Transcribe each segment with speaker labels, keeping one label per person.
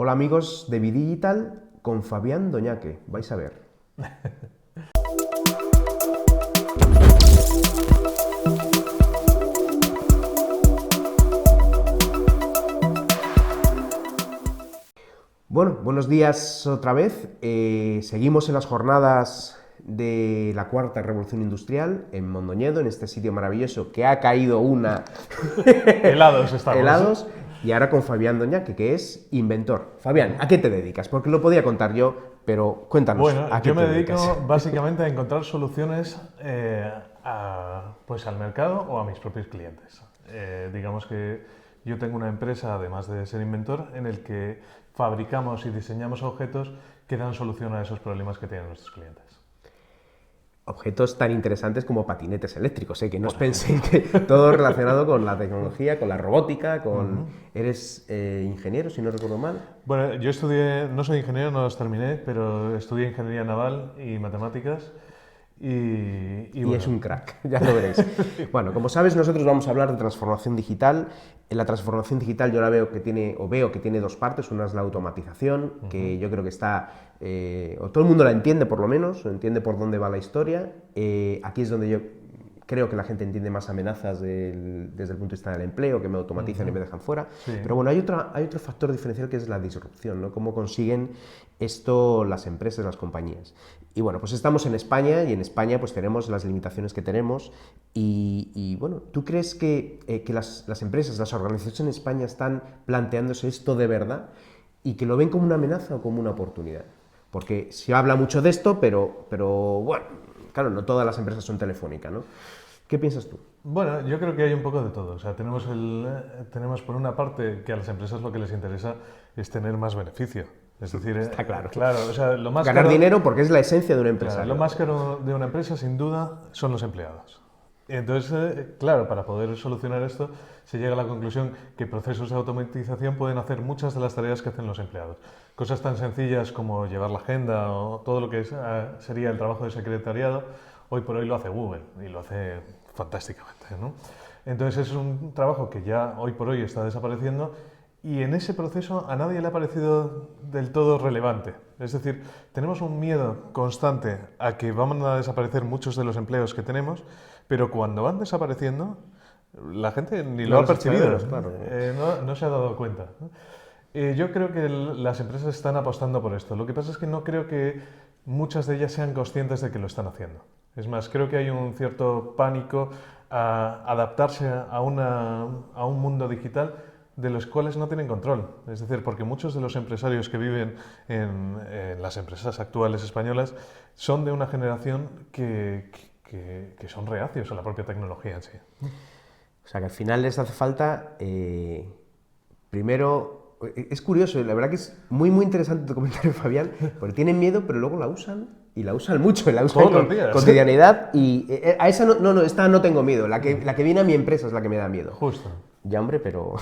Speaker 1: Hola amigos de Bidigital con Fabián Doñaque, vais a ver. Bueno, buenos días otra vez. Seguimos en las jornadas de la cuarta revolución industrial en Mondoñedo, en este sitio maravilloso que ha caído una...
Speaker 2: Helados estamos.
Speaker 1: Helados. Y ahora con Fabián Doñaque, que es inventor. Fabián, ¿a qué te dedicas? Porque lo podía contar yo, pero cuéntanos.
Speaker 2: Bueno,
Speaker 1: ¿a qué
Speaker 2: yo
Speaker 1: te
Speaker 2: me
Speaker 1: dedicas?
Speaker 2: dedico básicamente a encontrar soluciones pues al mercado o a mis propios clientes. Digamos que yo tengo una empresa, además de ser inventor, en el que fabricamos y diseñamos objetos que dan solución a esos problemas que tienen nuestros clientes.
Speaker 1: Objetos tan interesantes como patinetes eléctricos, que no os penséis que todo relacionado con la tecnología, con la robótica, con... ¿Eres ingeniero, si no recuerdo mal?
Speaker 2: Bueno, yo estudié, no soy ingeniero, no los terminé, pero estudié ingeniería naval y matemáticas. Y
Speaker 1: Y es un crack, ya lo veréis. Bueno, como sabes, nosotros vamos a hablar de transformación digital. En la transformación digital yo la veo que tiene dos partes. Una es la automatización, que yo creo que está, o todo el mundo la entiende por lo menos, o entiende por dónde va la historia. Aquí es donde yo creo que la gente entiende más amenazas desde el punto de vista del empleo, que me automatizan y me dejan fuera.
Speaker 2: Sí.
Speaker 1: Pero bueno, hay otro factor diferencial que es la disrupción, ¿no? Cómo consiguen esto las empresas, las compañías. Y bueno, pues estamos en España y en España pues tenemos las limitaciones que tenemos y bueno, ¿tú crees que las empresas, las organizaciones en España están planteándose esto de verdad y que lo ven como una amenaza o como una oportunidad? Porque se habla mucho de esto, pero bueno, claro, no todas las empresas son Telefónica, ¿no? ¿Qué piensas tú?
Speaker 2: Bueno, yo creo que hay un poco de todo. O sea, tenemos por una parte que a las empresas lo que les interesa es tener más beneficio. Es decir,
Speaker 1: Está claro.
Speaker 2: Claro, o sea, lo más
Speaker 1: Ganar
Speaker 2: caro,
Speaker 1: dinero porque es la esencia de una empresa.
Speaker 2: claro, lo más caro de una empresa, sin duda, son los empleados. Y entonces, claro, para poder solucionar esto, se llega a la conclusión que procesos de automatización pueden hacer muchas de las tareas que hacen los empleados. Cosas tan sencillas como llevar la agenda o todo lo que sería el trabajo de secretariado, hoy por hoy lo hace Google y lo hace fantásticamente, ¿no? Entonces es un trabajo que ya hoy por hoy está desapareciendo y en ese proceso a nadie le ha parecido del todo relevante. Es decir, tenemos un miedo constante a que van a desaparecer muchos de los empleos que tenemos, pero cuando van desapareciendo, la gente ni lo ha percibido,
Speaker 1: claro.
Speaker 2: no se ha dado cuenta. Yo creo que las empresas están apostando por esto. Lo que pasa es que no creo que muchas de ellas sean conscientes de que lo están haciendo. Es más, creo que hay un cierto pánico a adaptarse a un mundo digital de los cuales no tienen control. Es decir, porque muchos de los empresarios que viven en las empresas actuales españolas son de una generación que son reacios a la propia tecnología en sí.
Speaker 1: O sea, que al final les hace falta, primero, es curioso, la verdad que es muy, muy interesante tu comentario, Fabián, porque tienen miedo, pero luego la usan, y la usan mucho, y la usan
Speaker 2: Todos
Speaker 1: con
Speaker 2: los días.
Speaker 1: cotidianidad, y a esa esta no tengo miedo, la que viene a mi empresa es la que me da miedo.
Speaker 2: Justo.
Speaker 1: Ya, hombre, pero...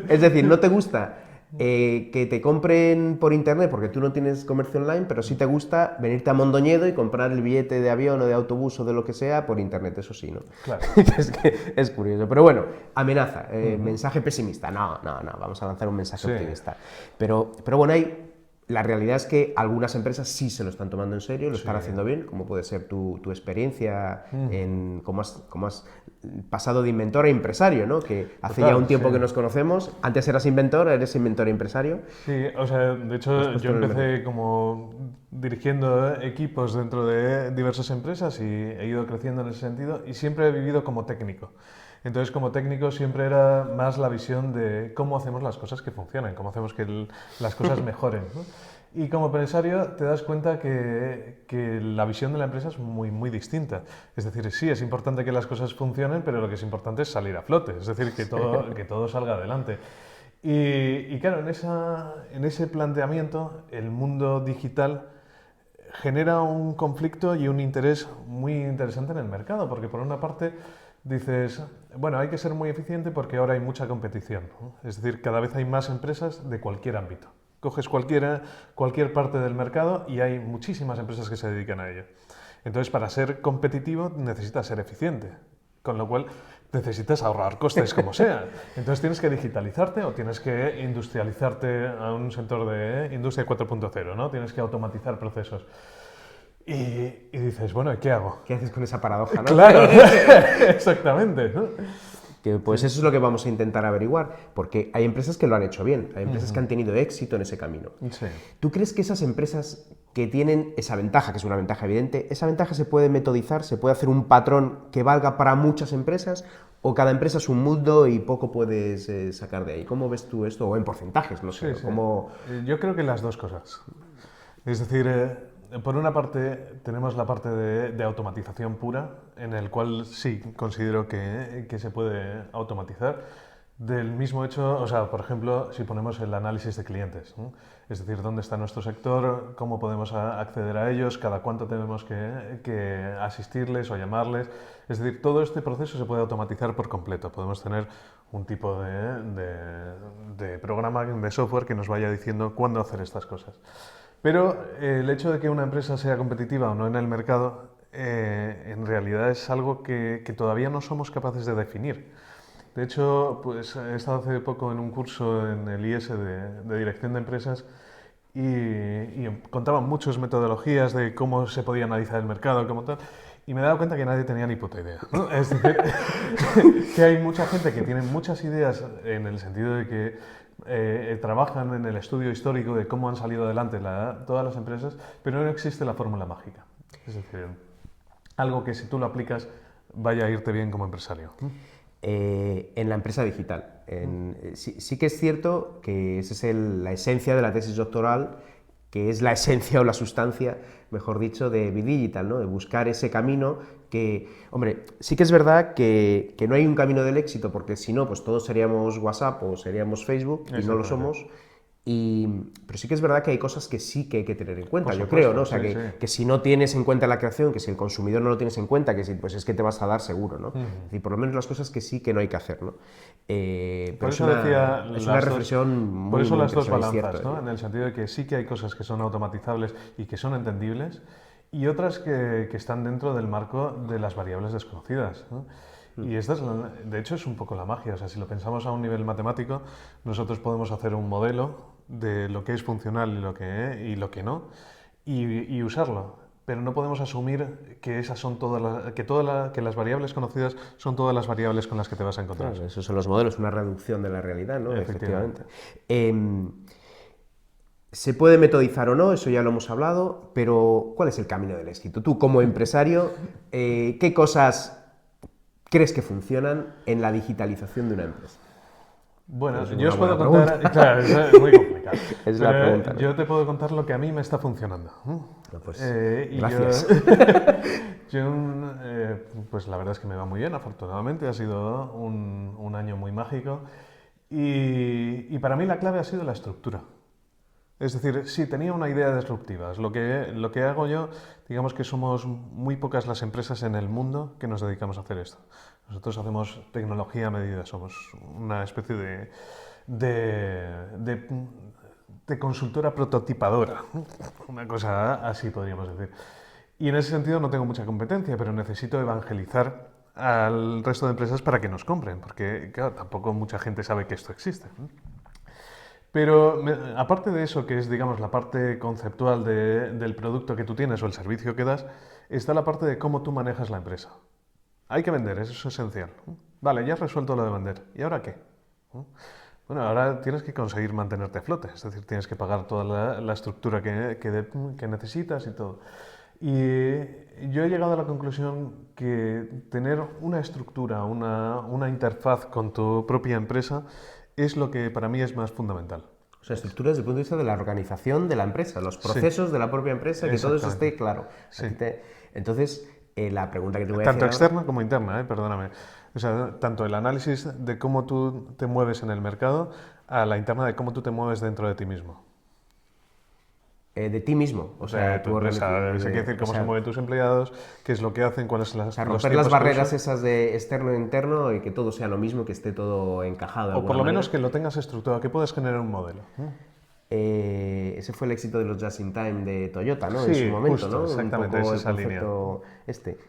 Speaker 1: Es decir, no te gusta que te compren por internet porque tú no tienes comercio online, pero sí te gusta venirte a Mondoñedo y comprar el billete de avión o de autobús o de lo que sea por internet, eso sí, ¿no?
Speaker 2: Claro.
Speaker 1: Es que es curioso. Pero bueno, amenaza, mensaje pesimista. No, vamos a lanzar un mensaje optimista. Pero bueno, la realidad es que algunas empresas sí se lo están tomando en serio, lo están haciendo bien, como puede ser tu experiencia en cómo has pasado de inventor a empresario, ¿no? Que hace ya un tiempo que nos conocemos. Antes eres inventor e empresario.
Speaker 2: Sí, o sea, de hecho yo empecé como dirigiendo equipos dentro de diversas empresas y he ido creciendo en ese sentido y siempre he vivido como técnico. Entonces, como técnico siempre era más la visión de cómo hacemos las cosas que funcionen, cómo hacemos que las cosas mejoren, ¿no? Y como empresario te das cuenta que la visión de la empresa es muy, muy distinta. Es decir, sí, es importante que las cosas funcionen, pero lo que es importante es salir a flote, es decir, que todo salga adelante. Y claro, en ese planteamiento, el mundo digital genera un conflicto y un interés muy interesante en el mercado, porque por una parte dices, bueno, hay que ser muy eficiente porque ahora hay mucha competición, ¿no? Es decir, cada vez hay más empresas de cualquier ámbito. Coges cualquier parte del mercado y hay muchísimas empresas que se dedican a ello. Entonces, para ser competitivo necesitas ser eficiente. Con lo cual, necesitas ahorrar costes como sea. Entonces tienes que digitalizarte o tienes que industrializarte a un sector de industria 4.0, ¿no? Tienes que automatizar procesos. Y dices, bueno, ¿y qué hago?
Speaker 1: ¿Qué haces con esa paradoja, no?
Speaker 2: Claro, exactamente, ¿no?
Speaker 1: Que, pues eso es lo que vamos a intentar averiguar, porque hay empresas que lo han hecho bien, hay empresas que han tenido éxito en ese camino.
Speaker 2: Sí.
Speaker 1: ¿Tú crees que esas empresas que tienen esa ventaja, que es una ventaja evidente, esa ventaja se puede metodizar, se puede hacer un patrón que valga para muchas empresas, o cada empresa es un mundo y poco puedes sacar de ahí? ¿Cómo ves tú esto? O en porcentajes, no sé.
Speaker 2: Sí, sí.
Speaker 1: ¿Cómo...
Speaker 2: Yo creo que las dos cosas. Es decir, por una parte tenemos la parte de automatización pura, en el cual sí considero que se puede automatizar. Del mismo hecho, o sea, por ejemplo, si ponemos el análisis de clientes, ¿no? Es decir, dónde está nuestro sector, cómo podemos acceder a ellos, cada cuánto tenemos que asistirles o llamarles. Es decir, todo este proceso se puede automatizar por completo. Podemos tener un tipo de programa, de software que nos vaya diciendo cuándo hacer estas cosas. Pero el hecho de que una empresa sea competitiva o no en el mercado, en realidad es algo que todavía no somos capaces de definir. De hecho, pues he estado hace poco en un curso en el IES de dirección de empresas y contaban muchas metodologías de cómo se podía analizar el mercado, cómo tal, y me he dado cuenta que nadie tenía ni puta idea, ¿no? Es decir, que hay mucha gente que tiene muchas ideas en el sentido de que trabajan en el estudio histórico de cómo han salido adelante todas las empresas, pero no existe la fórmula mágica. Es decir, algo que si tú lo aplicas vaya a irte bien como empresario.
Speaker 1: En la empresa digital. Sí que es cierto que esa es la esencia de la tesis doctoral, que es la esencia o la sustancia, mejor dicho, de Bidigital, ¿no? De buscar ese camino que, hombre, sí que es verdad que no hay un camino del éxito, porque si no, pues todos seríamos WhatsApp o seríamos Facebook, y no lo somos. Pero sí que es verdad que hay cosas que sí que hay que tener en cuenta, yo creo, ¿no? O sea, que si no tienes en cuenta la creación, que si el consumidor no lo tienes en cuenta, que si, pues es que te vas a dar seguro, ¿no? Es decir, por lo menos las cosas que sí que no hay que hacer, ¿no? Pero es una reflexión muy
Speaker 2: por eso las dos
Speaker 1: interesante,
Speaker 2: balanzas, ¿no? En el sentido de que sí que hay cosas que son automatizables y que son entendibles, y otras que están dentro del marco de las variables desconocidas, ¿no? Y esta de hecho, es un poco la magia. O sea, si lo pensamos a un nivel matemático, nosotros podemos hacer un modelo de lo que es funcional y lo que no, y usarlo. Pero no podemos asumir que esas son que las variables conocidas son todas las variables con las que te vas a encontrar.
Speaker 1: Claro, esos son los modelos, una reducción de la realidad, ¿no? Efectivamente. ¿Se puede metodizar o no? Eso ya lo hemos hablado, pero ¿cuál es el camino del éxito? Tú, como empresario, ¿qué cosas crees que funcionan en la digitalización de una empresa?
Speaker 2: Bueno, yo os puedo contar... Claro, es muy complicado.
Speaker 1: Es la pregunta, ¿no?
Speaker 2: Yo te puedo contar lo que a mí me está funcionando.
Speaker 1: No, pues, gracias.
Speaker 2: Pues la verdad es que me va muy bien, afortunadamente. Ha sido un año muy mágico. Y para mí la clave ha sido la estructura. Es decir, sí, tenía una idea disruptiva. Lo que hago yo, digamos que somos muy pocas las empresas en el mundo que nos dedicamos a hacer esto. Nosotros hacemos tecnología a medida, somos una especie de consultora prototipadora, una cosa así podríamos decir. Y en ese sentido no tengo mucha competencia, pero necesito evangelizar al resto de empresas para que nos compren, porque claro, tampoco mucha gente sabe que esto existe. Pero aparte de eso, que es, digamos, la parte conceptual del producto que tú tienes o el servicio que das, está la parte de cómo tú manejas la empresa. Hay que vender, eso es esencial. Vale, ya has resuelto lo de vender. ¿Y ahora qué? Bueno, ahora tienes que conseguir mantenerte a flote, es decir, tienes que pagar toda la estructura que necesitas y todo. Y yo he llegado a la conclusión que tener una estructura, una interfaz con tu propia empresa es lo que para mí es más fundamental.
Speaker 1: O sea, estructura desde el punto de vista de la organización de la empresa, los procesos de la propia empresa, que todo eso esté claro.
Speaker 2: Sí.
Speaker 1: Entonces, la pregunta que te voy a hacer
Speaker 2: Tanto externa como interna, perdóname. O sea, tanto el análisis de cómo tú te mueves en el mercado a la interna de cómo tú te mueves dentro de ti mismo.
Speaker 1: De ti mismo, o sea,
Speaker 2: tu empresa, eso quiere decir cómo se mueven tus empleados, qué es lo que hacen, cuáles son
Speaker 1: romper las barreras esas de externo e interno y que todo sea lo mismo, que esté todo encajado.
Speaker 2: O por lo menos que lo tengas estructurado, que puedas generar un modelo.
Speaker 1: Ese fue el éxito de los Just in Time de Toyota, ¿no?
Speaker 2: Sí,
Speaker 1: en su momento,
Speaker 2: justo,
Speaker 1: ¿no?
Speaker 2: exactamente,
Speaker 1: un poco
Speaker 2: es esa
Speaker 1: el concepto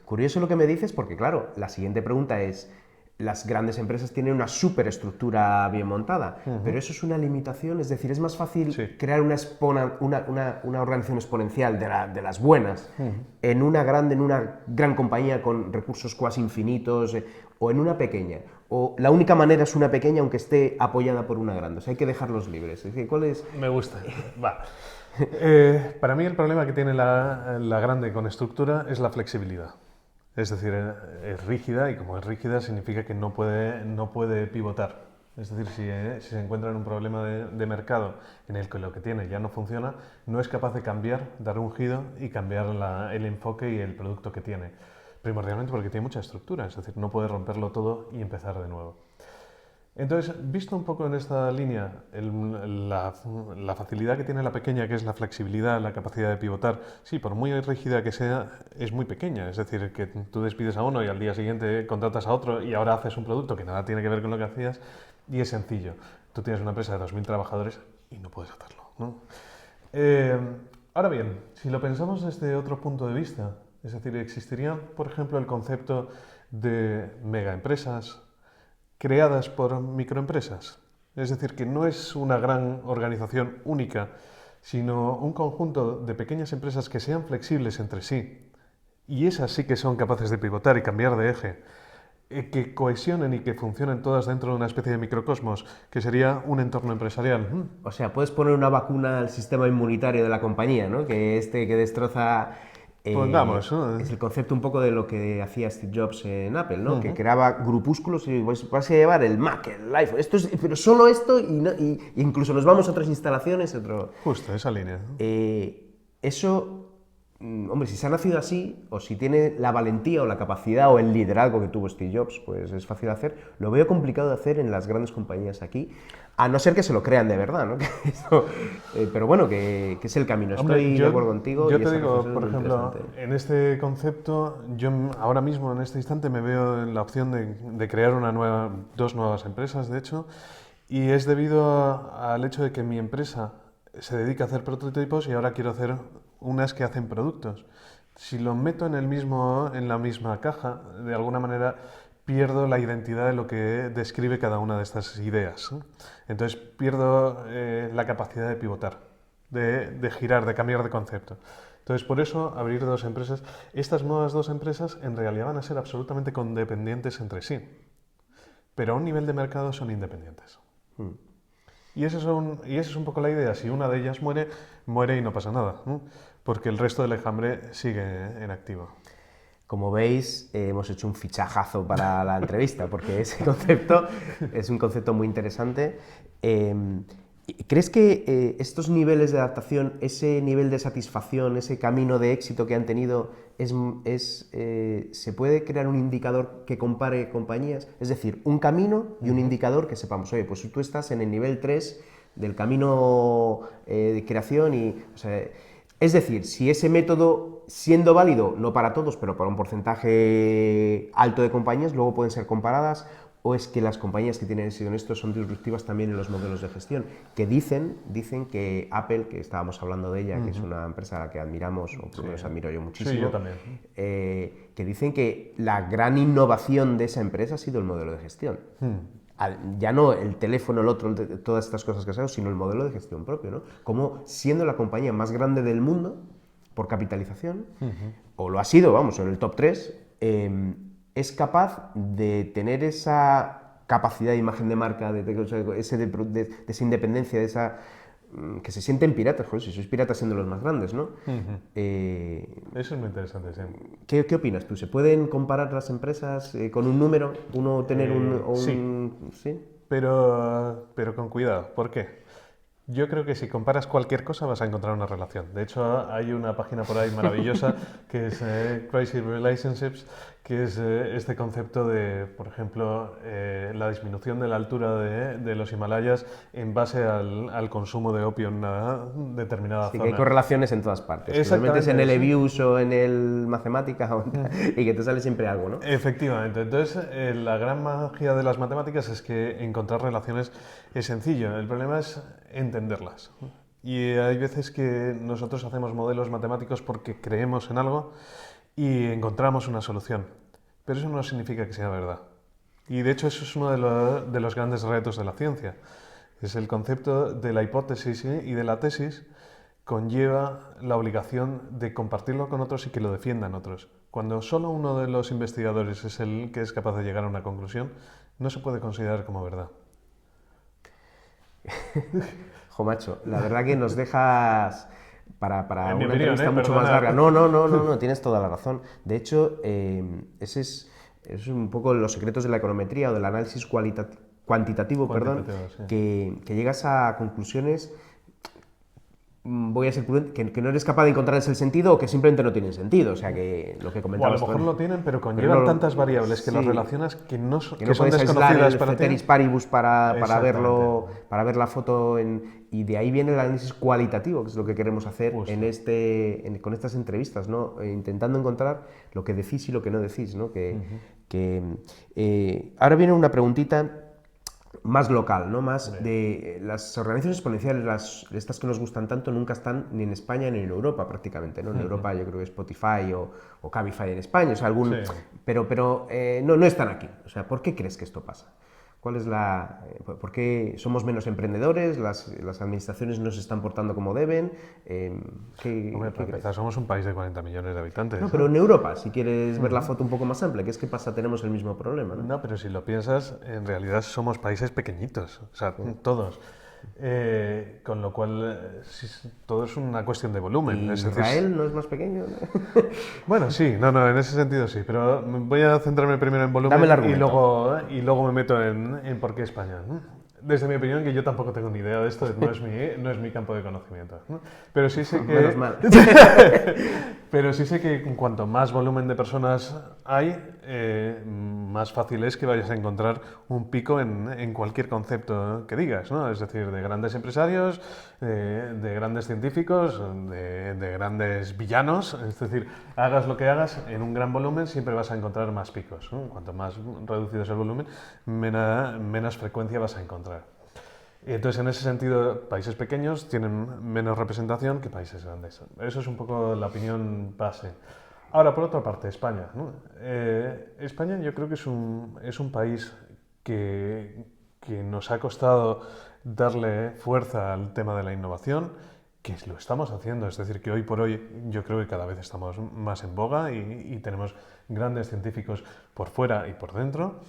Speaker 1: Curioso lo que me dices, porque claro, la siguiente pregunta es, las grandes empresas tienen una superestructura bien montada, pero eso es una limitación, es decir, es más fácil crear una organización exponencial de las buenas en una gran compañía con recursos cuasi infinitos, o en una pequeña. O la única manera es una pequeña aunque esté apoyada por una grande. O sea, hay que dejarlos libres. Es decir, ¿cuál es?
Speaker 2: Me gusta. Va. Para mí el problema que tiene la grande con estructura es la flexibilidad. Es decir, es rígida y como es rígida significa que no puede pivotar. Es decir, si se encuentra en un problema de mercado en el que lo que tiene ya no funciona, no es capaz de cambiar, dar un giro y cambiar el enfoque y el producto que tiene. Primordialmente porque tiene mucha estructura, es decir, no puede romperlo todo y empezar de nuevo. Entonces, visto un poco en esta línea, la facilidad que tiene la pequeña, que es la flexibilidad, la capacidad de pivotar, sí, por muy rígida que sea, es muy pequeña. Es decir, que tú despides a uno y al día siguiente contratas a otro y ahora haces un producto que nada tiene que ver con lo que hacías y es sencillo. Tú tienes una empresa de 2.000 trabajadores y no puedes hacerlo, ¿no? Ahora bien, si lo pensamos desde otro punto de vista, es decir, existiría, por ejemplo, el concepto de megaempresas creadas por microempresas. Es decir, que no es una gran organización única, sino un conjunto de pequeñas empresas que sean flexibles entre sí. Y esas sí que son capaces de pivotar y cambiar de eje, que cohesionen y que funcionen todas dentro de una especie de microcosmos, que sería un entorno empresarial.
Speaker 1: O sea, puedes poner una vacuna al sistema inmunitario de la compañía, ¿no? Que destroza...
Speaker 2: Pongamos, ¿no?
Speaker 1: Es el concepto un poco de lo que hacía Steve Jobs en Apple, ¿no? Que creaba grupúsculos y vas a llevar el Mac, el iPhone, pero solo esto y incluso nos vamos a otras instalaciones.
Speaker 2: Justo, esa línea.
Speaker 1: Eso, hombre, si se ha nacido así, o si tiene la valentía o la capacidad o el liderazgo que tuvo Steve Jobs, pues es fácil de hacer. Lo veo complicado de hacer en las grandes compañías aquí, a no ser que se lo crean de verdad, ¿no? Pero bueno, que es el camino. Estoy de acuerdo contigo.
Speaker 2: Yo te digo, por ejemplo, en este concepto, yo ahora mismo, en este instante, me veo en la opción de crear dos nuevas empresas, de hecho, y es debido al hecho de que mi empresa se dedica a hacer prototipos y ahora quiero hacer unas que hacen productos. Si lo meto en la misma caja, de alguna manera pierdo la identidad de lo que describe cada una de estas ideas. Entonces pierdo la capacidad de pivotar, de girar, de cambiar de concepto. Entonces por eso abrir dos empresas. Estas nuevas dos empresas en realidad van a ser absolutamente condependientes entre sí, pero a un nivel de mercado son independientes. Y esa es un poco la idea. Si una de ellas muere, muere y no pasa nada, ¿no? Porque el resto del enjambre sigue en activo.
Speaker 1: Como veis, hemos hecho un fichajazo para la entrevista, porque ese concepto es un concepto muy interesante. ¿Crees que estos niveles de adaptación, ese nivel de satisfacción, ese camino de éxito que han tenido, se puede crear un indicador que compare compañías? Es decir, un camino y un indicador que sepamos, oye, pues tú estás en el nivel 3 del camino de creación o sea, es decir, si ese método, siendo válido, no para todos, pero para un porcentaje alto de compañías, luego pueden ser comparadas, o es que las compañías que tienen éxito en esto son disruptivas también en los modelos de gestión, que dicen que Apple, que estábamos hablando de ella, que es una empresa a la que admiramos, o por lo menos admiro yo muchísimo,
Speaker 2: sí, yo también.
Speaker 1: Que dicen que la gran innovación de esa empresa ha sido el modelo de gestión. Ya no el teléfono, el otro, todas estas cosas que sabemos, sino el modelo de gestión propio, ¿no? Como siendo la compañía más grande del mundo por capitalización, o lo ha sido, vamos, en el top 3, es capaz de tener esa capacidad de imagen de marca, de esa independencia, de esa que se sienten piratas, joder, si sois piratas siendo los más grandes, ¿no?
Speaker 2: Eso es muy interesante, sí.
Speaker 1: ¿Qué opinas tú? ¿Se pueden comparar las empresas con un número? ¿Uno tener
Speaker 2: sí, pero con cuidado. ¿Por qué? Yo creo que si comparas cualquier cosa vas a encontrar una relación. De hecho, hay una página por ahí maravillosa que es Crazy Relationships, que es este concepto de, por ejemplo, la disminución de la altura de los Himalayas en base al consumo de opio en una determinada zona.
Speaker 1: Que hay correlaciones en todas partes.
Speaker 2: Exactamente.
Speaker 1: Que lo metes en el EBIUS o en el Matemáticas y que te sale siempre algo, ¿no?
Speaker 2: Efectivamente. Entonces, la gran magia de las matemáticas es que encontrar relaciones es sencillo. El problema es entenderlas. Y hay veces que nosotros hacemos modelos matemáticos porque creemos en algo y encontramos una solución. Pero eso no significa que sea verdad. Y de hecho eso es uno de los grandes retos de la ciencia. Es el concepto de la hipótesis y de la tesis conlleva la obligación de compartirlo con otros y que lo defiendan otros. Cuando solo uno de los investigadores es el que es capaz de llegar a una conclusión, no se puede considerar como verdad.
Speaker 1: Jo, macho, la verdad que nos dejas para
Speaker 2: En mi
Speaker 1: una
Speaker 2: opinión,
Speaker 1: entrevista mucho
Speaker 2: perdona.
Speaker 1: más larga. No, tienes toda la razón. De hecho, ese es un poco los secretos de la econometría o del análisis cuantitativo, perdón,
Speaker 2: Cuantitativo, sí.
Speaker 1: que llegas a conclusiones, voy a ser prudente, que no eres capaz de encontrarles el sentido o que simplemente no tienen sentido. O sea, que lo que
Speaker 2: O a
Speaker 1: comentabas...
Speaker 2: lo mejor lo tienen, pero conllevan tantas variables que
Speaker 1: sí,
Speaker 2: los relacionas que no son,
Speaker 1: que
Speaker 2: que
Speaker 1: no
Speaker 2: son
Speaker 1: puedes aislar
Speaker 2: desconocidas
Speaker 1: el
Speaker 2: para ti.
Speaker 1: ceteris paribus para verlo,
Speaker 2: Exactamente.
Speaker 1: para ver la foto y de ahí viene el análisis cualitativo, que es lo que queremos hacer
Speaker 2: Justo.
Speaker 1: con estas entrevistas, ¿no? Intentando encontrar lo que decís y lo que no decís, ¿no? Ahora viene una preguntita más local, ¿no? Más de las organizaciones exponenciales, estas que nos gustan tanto, nunca están ni en España ni en Europa prácticamente, ¿no? En Europa yo creo que Spotify o Cabify en España, o sea,
Speaker 2: Sí.
Speaker 1: pero no están aquí. O sea, ¿por qué crees que esto pasa? ¿Cuál es por qué somos menos emprendedores? ¿Las administraciones no se están portando como deben?
Speaker 2: Hombre,
Speaker 1: ¿Qué
Speaker 2: para
Speaker 1: crees?
Speaker 2: empezar, somos un país de 40 millones de habitantes.
Speaker 1: No, pero en Europa, si quieres ver la foto un poco más amplia, ¿qué es que pasa? Tenemos el mismo problema, ¿no?
Speaker 2: No, pero si lo piensas, en realidad somos países pequeñitos, o sea, todos. Con lo cual, todo es una cuestión de volumen.
Speaker 1: ¿Y
Speaker 2: Es decir,
Speaker 1: Israel no es más pequeño?
Speaker 2: bueno, sí, no, en ese sentido sí, pero voy a centrarme primero en volumen
Speaker 1: Dame el argumento.
Speaker 2: y luego me meto en por qué España. Desde mi opinión, que yo tampoco tengo ni idea de esto, no es mi campo de conocimiento. Pero sí sé que...
Speaker 1: Menos mal.
Speaker 2: Pero sí sé que cuanto más volumen de personas hay, más fácil es que vayas a encontrar un pico en cualquier concepto que digas, ¿no? Es decir, de grandes empresarios, de grandes científicos, de grandes villanos. Es decir, hagas lo que hagas, en un gran volumen siempre vas a encontrar más picos, ¿no? Cuanto más reducido es el volumen, menos frecuencia vas a encontrar. Entonces, en ese sentido, países pequeños tienen menos representación que países grandes. Eso es un poco la opinión base. Ahora, por otra parte, España, ¿no? España yo creo que es un país que nos ha costado darle fuerza al tema de la innovación, que lo estamos haciendo. Es decir, que hoy por hoy yo creo que cada vez estamos más en boga y tenemos grandes científicos por fuera y por dentro.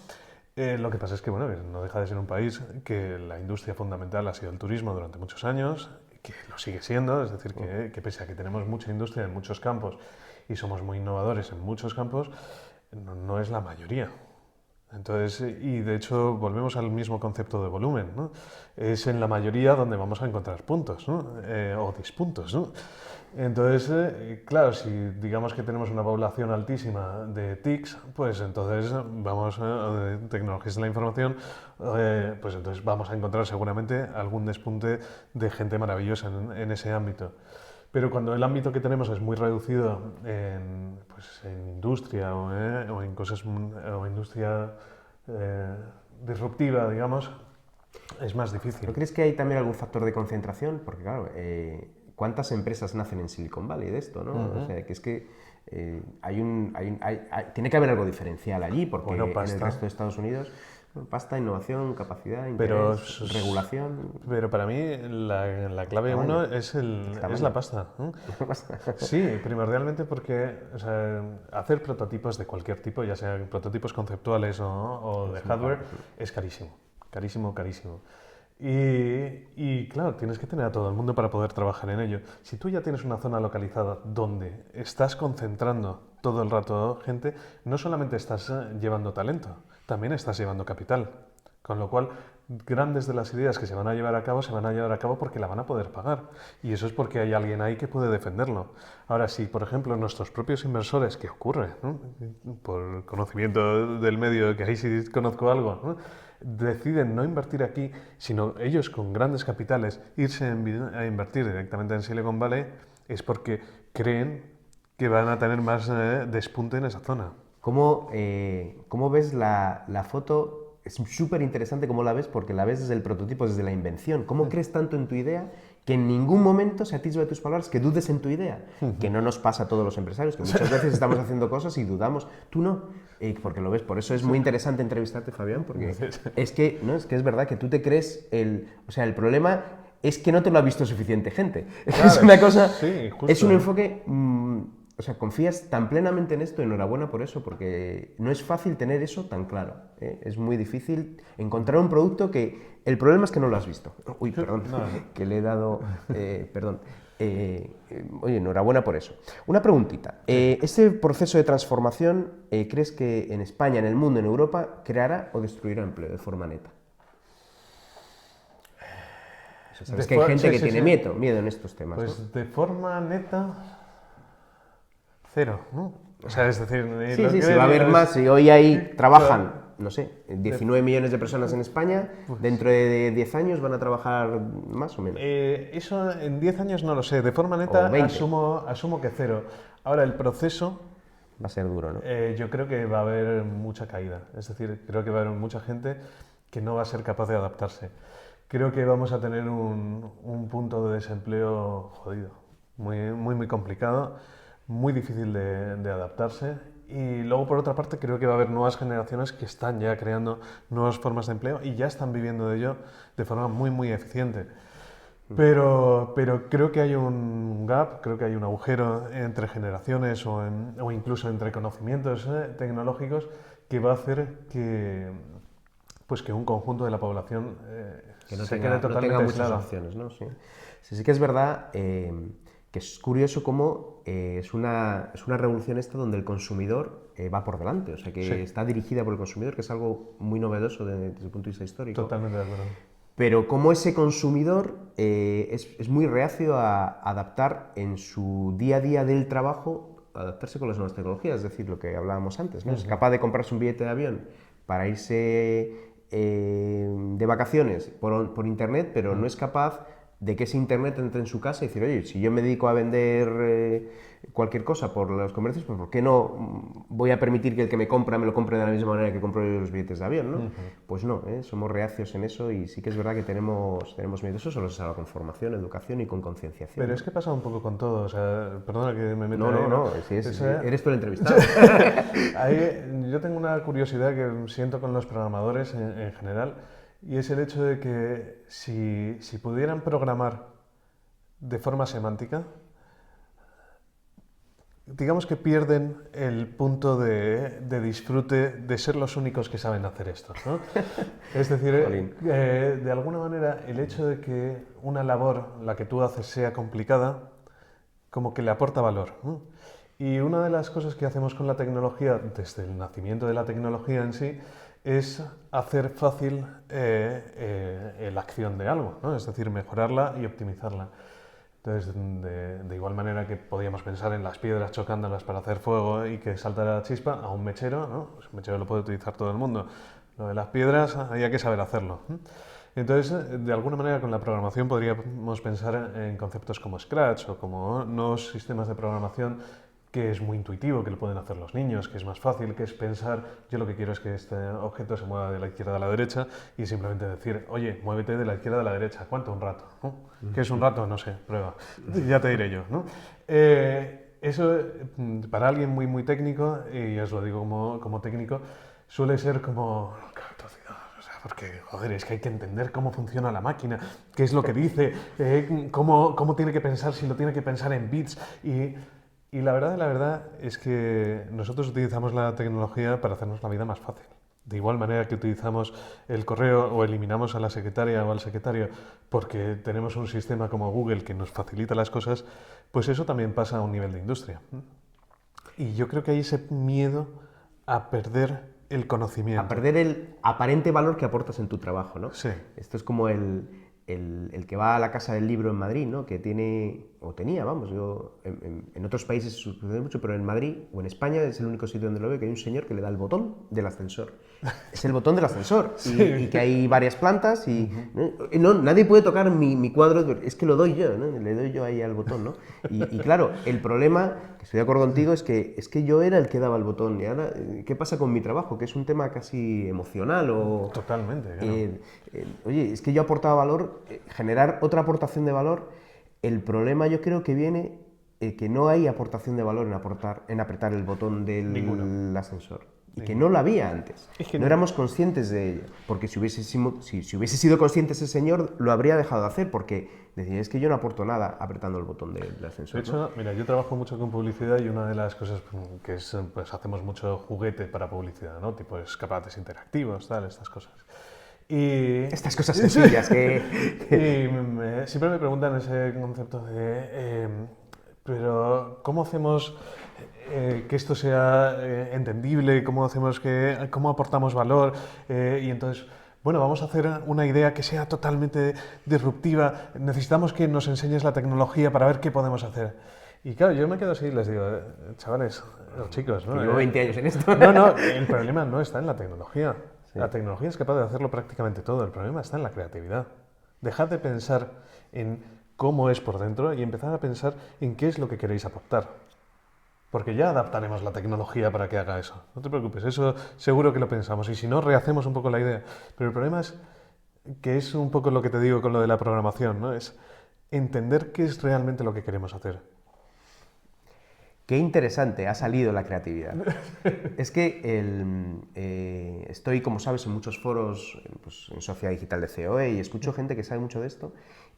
Speaker 2: Lo que pasa es que, bueno, no deja de ser un país que la industria fundamental ha sido el turismo durante muchos años, que lo sigue siendo, es decir, que pese a que tenemos mucha industria en muchos campos y somos muy innovadores en muchos campos, no es la mayoría. Entonces, y de hecho volvemos al mismo concepto de volumen, ¿no? Es en la mayoría donde vamos a encontrar puntos, ¿no? O dispuntos, ¿no? Entonces, claro, si digamos que tenemos una población altísima de TICs, pues entonces vamos de tecnologías de la información, pues entonces vamos a encontrar seguramente algún despunte de gente maravillosa en ese ámbito. Pero cuando el ámbito que tenemos es muy reducido pues, en industria o en cosas o industria disruptiva, digamos, es más difícil.
Speaker 1: ¿No crees que hay también algún factor de concentración? Porque claro, ¿cuántas empresas nacen en Silicon Valley de esto, no? O sea, que es que tiene que haber algo diferencial allí, porque
Speaker 2: Bueno,
Speaker 1: en el resto de Estados Unidos, pasta, innovación, capacidad, interés, regulación...
Speaker 2: Pero para mí la clave uno es la pasta. Sí, primordialmente porque o sea, hacer prototipos de cualquier tipo, ya sean prototipos conceptuales o de hardware, es carísimo. Carísimo, carísimo. Y claro, tienes que tener a todo el mundo para poder trabajar en ello. Si tú ya tienes una zona localizada donde estás concentrando todo el rato gente, no solamente estás llevando talento, también estás llevando capital. Con lo cual, grandes de las ideas que se van a llevar a cabo porque la van a poder pagar. Y eso es porque hay alguien ahí que puede defenderlo. Ahora, si por ejemplo nuestros propios inversores, que ocurre, ¿no? Por conocimiento del medio, que ahí sí conozco algo, ¿no? Deciden no invertir aquí, sino ellos con grandes capitales irse a invertir directamente en Silicon Valley, es porque creen que van a tener más despunte en esa zona.
Speaker 1: ¿Cómo ves la foto? Es súper interesante cómo la ves porque la ves desde el prototipo, desde la invención. ¿Cómo crees tanto en tu idea que en ningún momento se atisba de tus palabras, que dudes en tu idea, que no nos pasa a todos los empresarios, que muchas veces estamos haciendo cosas y dudamos, tú no, porque lo ves, por eso es muy interesante entrevistarte, Fabián, porque es que, ¿no? Es que es verdad que tú te crees o sea, el problema es que no te lo ha visto suficiente gente,
Speaker 2: Claro,
Speaker 1: es una cosa,
Speaker 2: sí, justo.
Speaker 1: es un enfoque, o sea, confías tan plenamente en esto, enhorabuena por eso, porque no es fácil tener eso tan claro, ¿eh? Es muy difícil encontrar un producto que... El problema es que no lo has visto. Uy, perdón, que le he dado... perdón. Oye, enhorabuena por eso. Una preguntita. ¿Este proceso de transformación crees que en España, en el mundo, en Europa, creará o destruirá empleo de forma neta? O sea, sabes que hay gente que tiene miedo en estos temas,
Speaker 2: pues,
Speaker 1: ¿no?
Speaker 2: de forma neta, cero, ¿no? O sea, es decir...
Speaker 1: Sí, va a haber más. Si hoy ahí trabajan, no sé, 19 millones de personas en España, dentro de 10 años van a trabajar más o menos.
Speaker 2: Eso en 10 años no lo sé. De forma neta asumo que cero. Ahora, el proceso...
Speaker 1: Va a ser duro, ¿no?
Speaker 2: Yo creo que va a haber mucha caída. Es decir, creo que va a haber mucha gente que no va a ser capaz de adaptarse. Creo que vamos a tener un punto de desempleo jodido, muy complicado, muy difícil de adaptarse. Y luego, por otra parte, creo que va a haber nuevas generaciones que están ya creando nuevas formas de empleo y ya están viviendo de ello de forma muy eficiente. Pero creo que hay un gap, creo que hay un agujero entre generaciones o incluso entre conocimientos tecnológicos que va a hacer que un conjunto de la población se quede totalmente
Speaker 1: no tenga muchas
Speaker 2: aislado.
Speaker 1: opciones, ¿no? Sí que es verdad que es curioso cómo es una revolución esta donde el consumidor va por delante, o sea que está dirigida por el consumidor, que es algo muy novedoso desde el punto de vista histórico.
Speaker 2: Totalmente de acuerdo.
Speaker 1: Pero como ese consumidor es muy reacio a adaptar en su día a día del trabajo, adaptarse con las nuevas tecnologías, es decir, lo que hablábamos antes, ¿no? Es capaz de comprarse un billete de avión para irse de vacaciones por internet, pero no es capaz de que ese internet entre en su casa y decir, oye, si yo me dedico a vender cualquier cosa por los comercios, pues ¿por qué no voy a permitir que el que me compra me lo compre de la misma manera que compro yo los billetes de avión, ¿no? Pues no, somos reacios en eso y sí que es verdad que tenemos miedo. Eso solo se salva con formación, educación y con concienciación.
Speaker 2: Pero es que pasa un poco con todo, o sea, perdona que me meta
Speaker 1: No, eres tú el entrevistado.
Speaker 2: Yo tengo una curiosidad que siento con los programadores en general, y es el hecho de que si pudieran programar de forma semántica, digamos que pierden el punto de disfrute de ser los únicos que saben hacer esto, ¿no? Es decir, de alguna manera, el hecho de que una labor, la que tú haces, sea complicada, como que le aporta valor, ¿no? Y una de las cosas que hacemos con la tecnología, desde el nacimiento de la tecnología en sí, es hacer fácil la acción de algo, ¿no? Es decir, mejorarla y optimizarla. Entonces, de igual manera que podíamos pensar en las piedras chocándolas para hacer fuego y que saltara la chispa, a un mechero, ¿no? Pues un mechero lo puede utilizar todo el mundo. Lo de las piedras, había que saber hacerlo. Entonces, de alguna manera, con la programación podríamos pensar en conceptos como Scratch o como nuevos sistemas de programación, que es muy intuitivo, que lo pueden hacer los niños, que es más fácil, que es pensar, yo lo que quiero es que este objeto se mueva de la izquierda a la derecha y simplemente decir, oye, muévete de la izquierda a la derecha. ¿Cuánto? Un rato. ¿No? ¿Qué es un rato? No sé, prueba. Ya te diré yo, ¿no? Eso, para alguien muy técnico, y os lo digo como técnico, suele ser como... Porque, joder, es que hay que entender cómo funciona la máquina, qué es lo que dice, cómo tiene que pensar, si lo tiene que pensar en bits. Y la verdad es que nosotros utilizamos la tecnología para hacernos la vida más fácil. De igual manera que utilizamos el correo o eliminamos a la secretaria o al secretario porque tenemos un sistema como Google que nos facilita las cosas, pues eso también pasa a un nivel de industria. Y yo creo que hay ese miedo a perder el conocimiento.
Speaker 1: A perder el aparente valor que aportas en tu trabajo, ¿no?
Speaker 2: Sí.
Speaker 1: Esto es como el que va a la Casa del Libro en Madrid, ¿no? Que tiene, o tenía, vamos, yo en otros países sucede mucho, pero en Madrid o en España es el único sitio donde lo veo, que hay un señor que le da el botón del ascensor. Es el botón del ascensor. Sí. Y que hay varias plantas y no, nadie puede tocar mi cuadro, es que lo doy yo, ¿no? Le doy yo ahí al botón, ¿no? Y claro, el problema, que estoy de acuerdo contigo, es que yo era el que daba el botón. Y ahora, ¿qué pasa con mi trabajo? Que es un tema casi emocional o...
Speaker 2: Totalmente, claro.
Speaker 1: Oye, es que yo aportaba valor generar otra aportación de valor. El problema yo creo que viene que no hay aportación de valor en apretar el botón del ascensor. Y que no lo había antes. Es que no éramos conscientes de ello. Porque si hubiese sido consciente ese señor, lo habría dejado de hacer. Porque decía, es que yo no aporto nada apretando el botón del ascensor.
Speaker 2: De hecho, mira, yo trabajo mucho con publicidad y una de las cosas que es, pues hacemos mucho juguete para publicidad, ¿no? Tipo escaparates interactivos, tal, estas cosas. Y
Speaker 1: estas cosas sencillas que...
Speaker 2: siempre me preguntan ese concepto de... pero, ¿cómo hacemos que esto sea entendible? ¿Cómo aportamos valor? Y entonces, bueno, vamos a hacer una idea que sea totalmente disruptiva. Necesitamos que nos enseñes la tecnología para ver qué podemos hacer. Y claro, yo me quedo así y les digo, chavales, chicos, ¿no?
Speaker 1: Llevo 20 años en esto.
Speaker 2: No, el problema no está en la tecnología.
Speaker 1: Sí.
Speaker 2: La tecnología es capaz de hacerlo prácticamente todo. El problema está en la creatividad. Dejad de pensar en cómo es por dentro y empezar a pensar en qué es lo que queréis aportar. Porque ya adaptaremos la tecnología para que haga eso. No te preocupes, eso seguro que lo pensamos. Y si no, rehacemos un poco la idea. Pero el problema es que es un poco lo que te digo con lo de la programación, ¿no? Es entender qué es realmente lo que queremos hacer.
Speaker 1: Qué interesante ha salido la creatividad. Es que estoy, como sabes, en muchos foros, pues, en Sociedad Digital de COE, y escucho gente que sabe mucho de esto,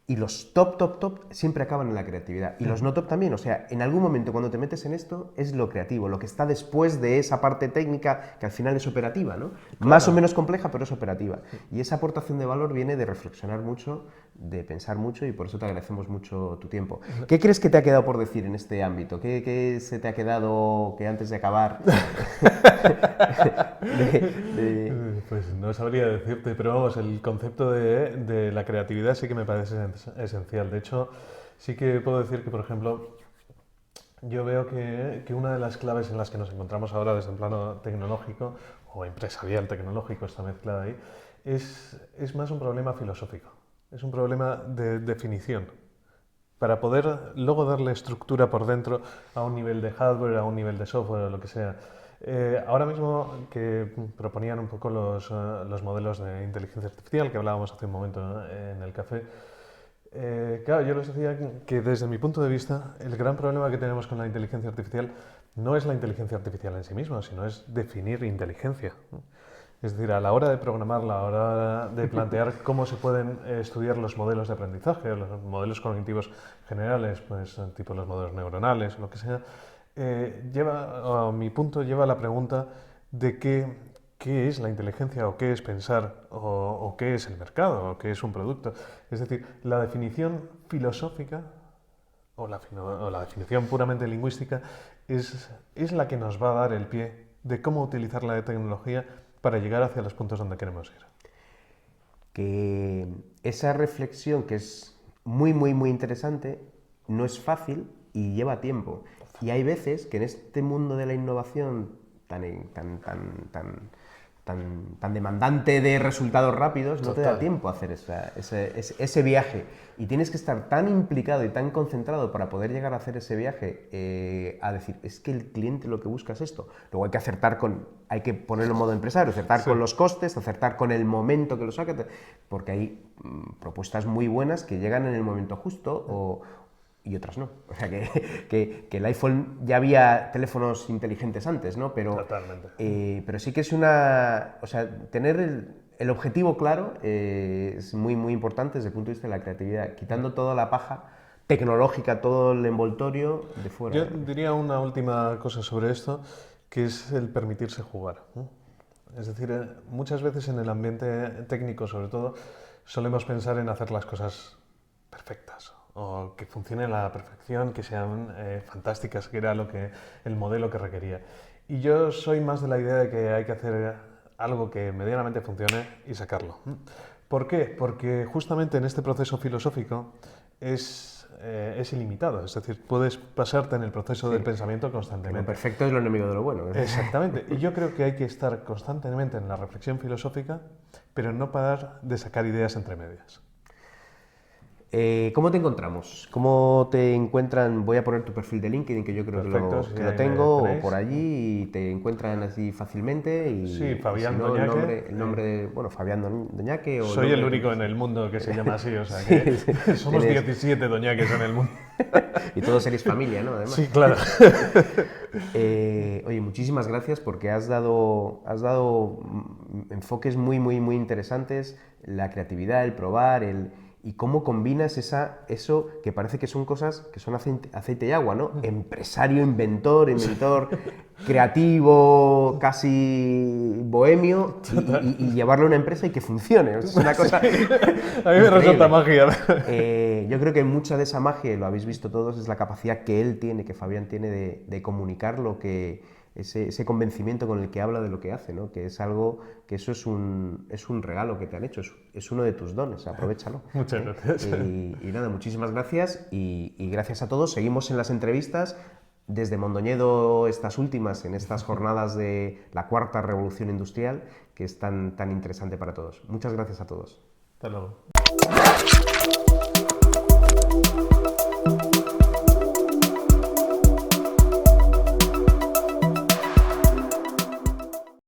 Speaker 1: y los top siempre acaban en la creatividad. Y los no top también. O sea, en algún momento cuando te metes en esto es lo creativo, lo que está después de esa parte técnica que al final es operativa, ¿no? Claro. Más o menos compleja, pero es operativa. Y esa aportación de valor viene de reflexionar mucho, de pensar mucho, y por eso te agradecemos mucho tu tiempo. ¿Qué crees que te ha quedado por decir en este ámbito? ¿Qué se te ha quedado que antes de acabar?
Speaker 2: Pues no sabría decirte, pero vamos, el concepto de la creatividad sí que me parece esencial. De hecho, sí que puedo decir que, por ejemplo, yo veo que una de las claves en las que nos encontramos ahora desde el plano tecnológico, o empresarial tecnológico, está mezclada ahí, es más un problema filosófico. Es un problema de definición. Para poder luego darle estructura por dentro a un nivel de hardware, a un nivel de software, o lo que sea. Ahora mismo que proponían un poco los modelos de inteligencia artificial que hablábamos hace un momento, ¿no?, en el café, claro, yo les decía que desde mi punto de vista el gran problema que tenemos con la inteligencia artificial no es la inteligencia artificial en sí misma, sino es definir inteligencia. Es decir, a la hora de programarla, a la hora de plantear cómo se pueden estudiar los modelos de aprendizaje, los modelos cognitivos generales, pues tipo los modelos neuronales o lo que sea, a mi punto lleva a la pregunta de qué es la inteligencia, o qué es pensar, o qué es el mercado, o qué es un producto. Es decir, la definición filosófica o la definición puramente lingüística es la que nos va a dar el pie de cómo utilizar la tecnología para llegar hacia los puntos donde queremos ir.
Speaker 1: Que esa reflexión, que es muy interesante, no es fácil y lleva tiempo. Y hay veces que en este mundo de la innovación tan demandante de resultados rápidos, no te da tiempo a hacer ese viaje. Y tienes que estar tan implicado y tan concentrado para poder llegar a hacer ese viaje, a decir, es que el cliente lo que busca es esto. Luego hay que ponerlo en modo empresario, acertar con los costes, acertar con el momento que lo saca, porque hay propuestas muy buenas que llegan en el momento justo y otras no. O sea, que el iPhone, ya había teléfonos inteligentes antes, ¿no? Pero sí que es o sea, tener el objetivo claro es muy importante desde el punto de vista de la creatividad, quitando toda la paja tecnológica, todo el envoltorio de fuera.
Speaker 2: Yo diría una última cosa sobre esto, que es el permitirse jugar, ¿no? Es decir, muchas veces en el ambiente técnico, sobre todo, solemos pensar en hacer las cosas perfectas, o que funcionen a la perfección, que sean fantásticas, que era el modelo que requería. Y yo soy más de la idea de que hay que hacer algo que medianamente funcione y sacarlo. ¿Por qué? Porque justamente en este proceso filosófico es ilimitado, es decir, puedes pasarte en el proceso del pensamiento constantemente.
Speaker 1: Lo perfecto es lo enemigo de lo bueno.
Speaker 2: Exactamente, y yo creo que hay que estar constantemente en la reflexión filosófica, pero no parar de sacar ideas entre medias.
Speaker 1: ¿Cómo te encontramos? ¿Cómo te encuentran? Voy a poner tu perfil de LinkedIn, que yo creo
Speaker 2: Perfecto,
Speaker 1: que lo tengo, o por allí, y te encuentran así fácilmente.
Speaker 2: Sí, Fabián
Speaker 1: si no,
Speaker 2: Doñaque.
Speaker 1: el nombre, bueno, Fabián Doñaque.
Speaker 2: Soy el único en el mundo que se llama así, o sea que somos 17 Doñaques en el mundo.
Speaker 1: Y todos seréis familia, ¿no? Además.
Speaker 2: Sí, claro.
Speaker 1: Oye, muchísimas gracias porque has dado enfoques muy, muy, muy interesantes, la creatividad, el probar, y cómo combinas eso que parece que son cosas que son aceite y agua, ¿no? Empresario, inventor creativo, casi bohemio, y llevarlo a una empresa y que funcione. Es una cosa...
Speaker 2: Sí. A mí me resulta magia.
Speaker 1: Yo creo que mucha de esa magia, y lo habéis visto todos, es la capacidad que él tiene, que Fabián tiene de comunicar ese convencimiento con el que habla de lo que hace, ¿no? Que es algo, que eso es un regalo que te han hecho, es uno de tus dones, aprovéchalo.
Speaker 2: Muchas gracias.
Speaker 1: Y nada, muchísimas gracias y gracias a todos. Seguimos en las entrevistas desde Mondoñedo, estas últimas, en estas jornadas de la cuarta revolución industrial, que es tan interesante para todos. Muchas gracias a todos.
Speaker 2: Hasta luego.